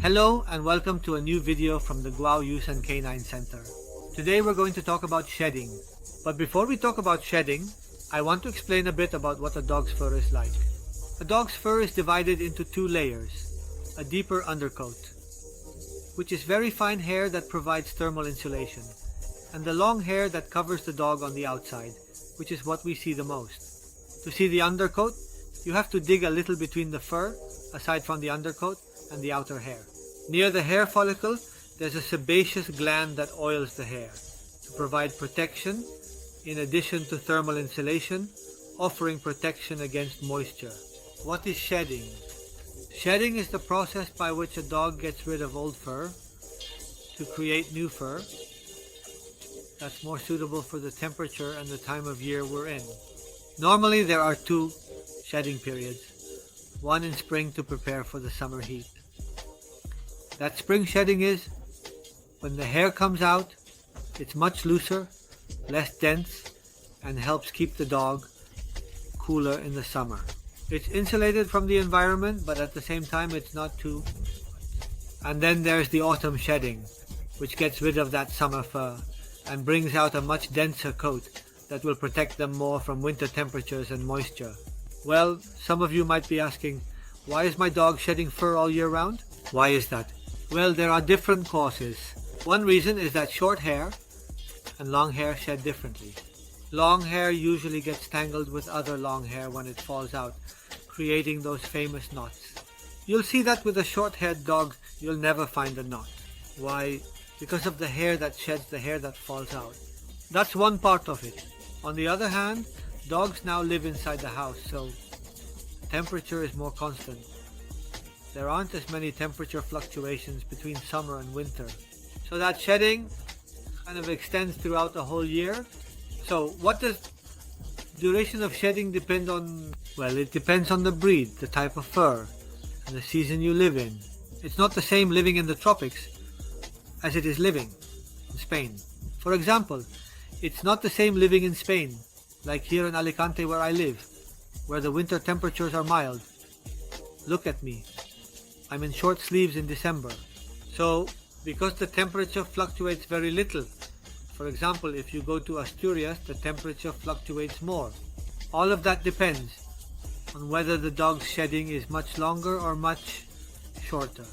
Hello and welcome to a new video from the Guao Youth and Canine Center. Today we're going to talk about shedding. But before we talk about shedding, I want to explain a bit about what a dog's fur is like. A dog's fur is divided into two layers. A deeper undercoat, which is very fine hair that provides thermal insulation, and the long hair that covers the dog on the outside, which is what we see the most. To see the undercoat, you have to dig a little between the fur, aside from the undercoat, and the outer hair. Near the hair follicle, there's a sebaceous gland that oils the hair to provide protection in addition to thermal insulation, offering protection against moisture. What is shedding? Shedding is the process by which a dog gets rid of old fur to create new fur that's more suitable for the temperature and the time of year we're in. Normally there are two shedding periods, one in spring to prepare for the summer heat. That spring shedding is when the hair comes out, it's much looser, less dense, and helps keep the dog cooler in the summer. It's insulated from the environment, but at the same time it's not too. And then there's the autumn shedding, which gets rid of that summer fur and brings out a much denser coat that will protect them more from winter temperatures and moisture. Well, some of you might be asking, why is my dog shedding fur all year round? Why is that? Well, there are different causes. One reason is that short hair and long hair shed differently. Long hair usually gets tangled with other long hair when it falls out, creating those famous knots. You'll see that with a short-haired dog, you'll never find a knot. Why? Because of the hair that sheds the hair that falls out. That's one part of it. On the other hand, dogs now live inside the house, so temperature is more constant. There aren't as many temperature fluctuations between summer and winter. So that shedding kind of extends throughout the whole year. So what does duration of shedding depend on? Well, it depends on the breed, the type of fur, and the season you live in. It's not the same living in the tropics as it is living in Spain. For example, it's not the same living in Spain, like here in Alicante where I live, where the winter temperatures are mild. Look at me. I'm in short sleeves in December. So, because the temperature fluctuates very little, for example, if you go to Asturias, the temperature fluctuates more. All of that depends on whether the dog's shedding is much longer or much shorter.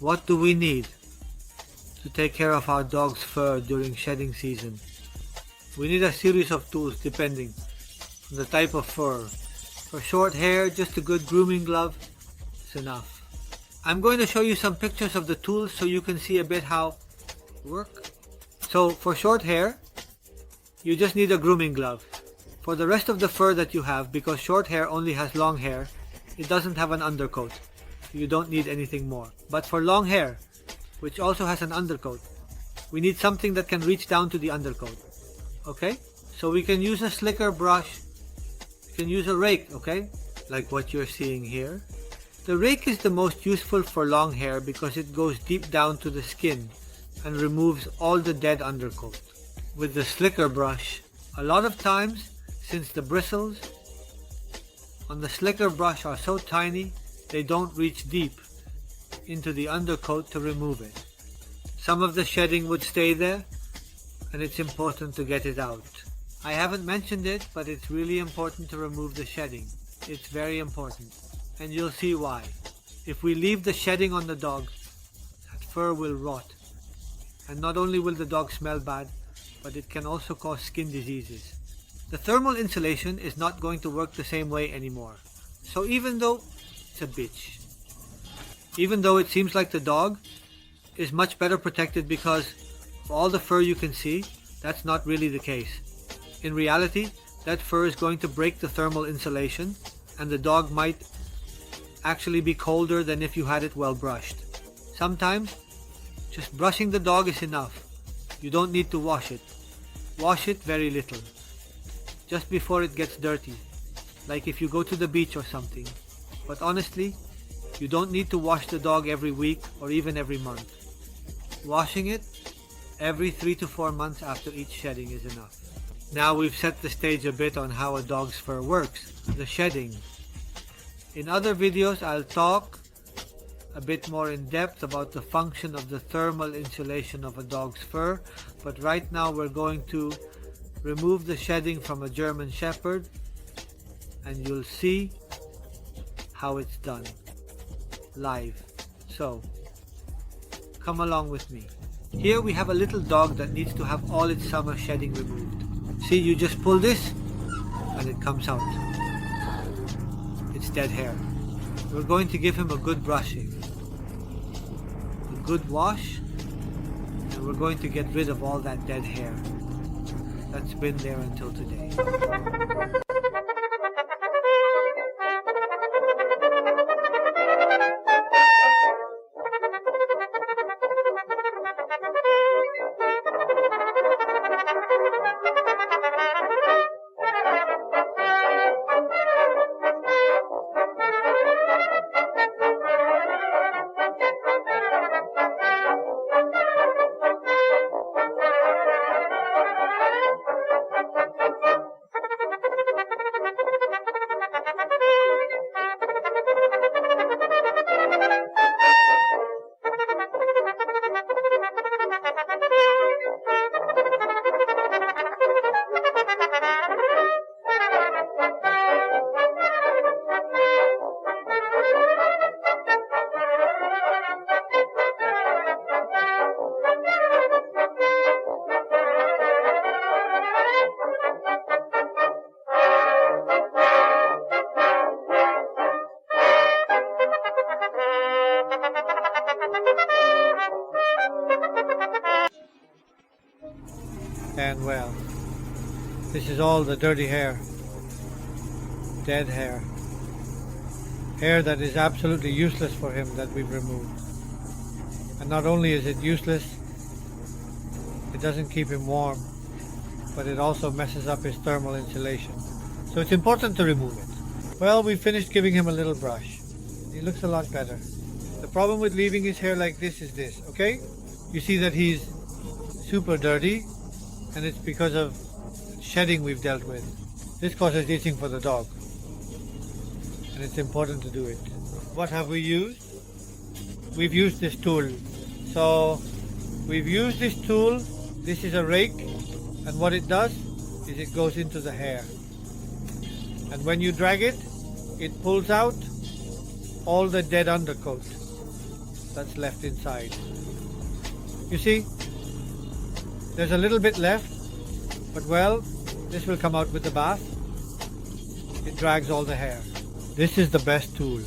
What do we need to take care of our dog's fur during shedding season? We need a series of tools depending on the type of fur. For short hair, just a good grooming glove is enough. I'm going to show you some pictures of the tools so you can see a bit how they work. So for short hair, you just need a grooming glove. For the rest of the fur that you have, because short hair only has long hair, it doesn't have an undercoat. You don't need anything more. But for long hair, which also has an undercoat, we need something that can reach down to the undercoat. Okay? So we can use a slicker brush. We can use a rake, okay? Like what you're seeing here. The rake is the most useful for long hair because it goes deep down to the skin and removes all the dead undercoat. With the slicker brush, a lot of times, since the bristles on the slicker brush are so tiny, they don't reach deep into the undercoat to remove it. Some of the shedding would stay there, and it's important to get it out. I haven't mentioned it, but it's really important to remove the shedding. It's very important. And you'll see why. If we leave the shedding on the dog, that fur will rot. And not only will the dog smell bad, but it can also cause skin diseases. The thermal insulation is not going to work the same way anymore. So even though it's a bitch, even though it seems like the dog is much better protected because of all the fur you can see, that's not really the case. In reality, that fur is going to break the thermal insulation, and the dog might actually be colder than if you had it well brushed. Sometimes just brushing the dog is enough. You don't need to wash it. Wash it very little, just before it gets dirty, like if you go to the beach or something. But honestly, you don't need to wash the dog every week or even every month. Washing it every 3 to 4 months after each shedding is enough. Now we've set the stage a bit on how a dog's fur works, the shedding. In other videos I'll talk a bit more in depth about the function of the thermal insulation of a dog's fur, but right now we're going to remove the shedding from a German Shepherd, and you'll see how it's done live. So come along with me. Here we have a little dog that needs to have all its summer shedding removed. See, you just pull this and it comes out. It's dead hair. We're going to give him a good brushing, a good wash, and we're going to get rid of all that dead hair that's been there until today. And well, this is all the dirty hair, dead hair, hair that is absolutely useless for him that we've removed. And not only is it useless, it doesn't keep him warm, but it also messes up his thermal insulation. So it's important to remove it. Well, we finished giving him a little brush. He looks a lot better. The problem with leaving his hair like this is this, okay? You see that he's super dirty, and it's because of shedding we've dealt with. This causes itching for the dog, and it's important to do it. What have we used? We've used this tool. So we've used this tool. This is a rake, and what it does is it goes into the hair, and when you drag it, it pulls out all the dead undercoat that's left inside. You see, there's a little bit left, but well, this will come out with the bath. It drags all the hair. This is the best tool.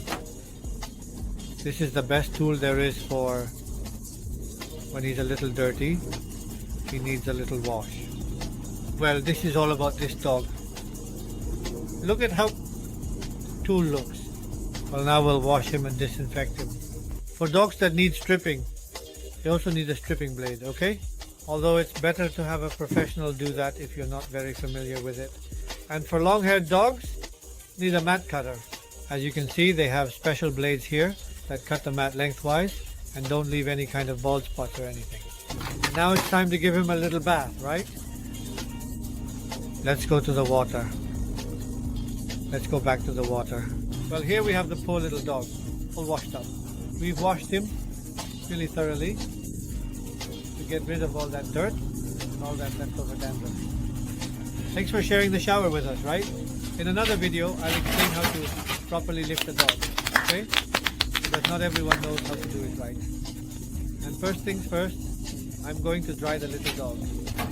This is the best tool there is for when he's a little dirty, he needs a little wash. Well, this is all about this dog. Look at how the tool looks. Well, now we'll wash him and disinfect him. For dogs that need stripping, they also need a stripping blade, okay? Although it's better to have a professional do that if you're not very familiar with it. And for long-haired dogs, need a mat cutter. As you can see, they have special blades here that cut the mat lengthwise and don't leave any kind of bald spots or anything. And now it's time to give him a little bath, right? Let's go to the water. Let's go back to the water. Well, here we have the poor little dog, all washed up. We've washed him really thoroughly to get rid of all that dirt and all that leftover dandruff. Thanks for sharing the shower with us, right? In another video, I'll explain how to properly lift a dog, okay? Because not everyone knows how to do it right. And first things first, I'm going to dry the little dog.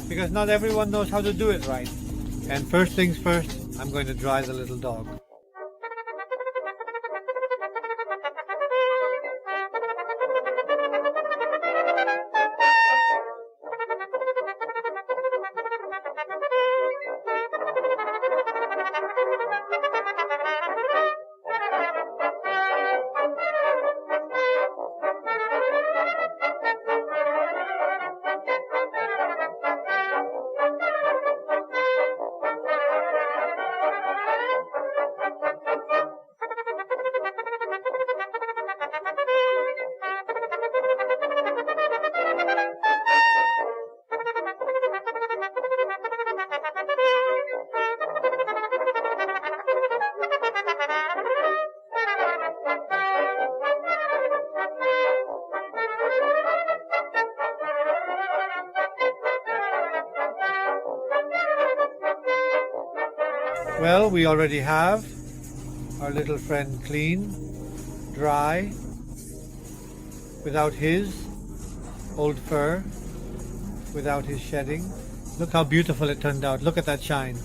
Because not everyone knows how to do it right. And first things first, I'm going to dry the little dog. Well, we already have our little friend clean, dry, without his old fur, without his shedding. Look how beautiful it turned out. Look at that shine.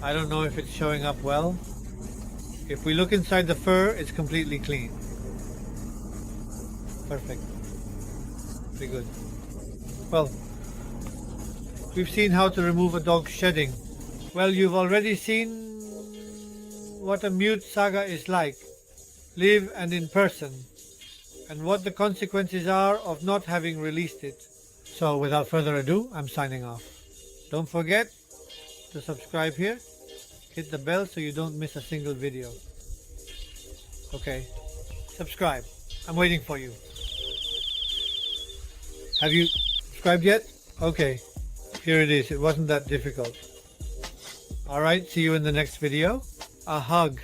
I don't know if it's showing up well. If we look inside the fur, it's completely clean. Perfect. Very good. Well, we've seen how to remove a dog's shedding. Well, you've already seen what a mute saga is like, live and in person, and what the consequences are of not having released it. So without further ado, I'm signing off. Don't forget to subscribe here. Hit the bell so you don't miss a single video. Okay, subscribe. I'm waiting for you. Have you subscribed yet? Okay, here it is. It wasn't that difficult. Alright, see you in the next video. A hug.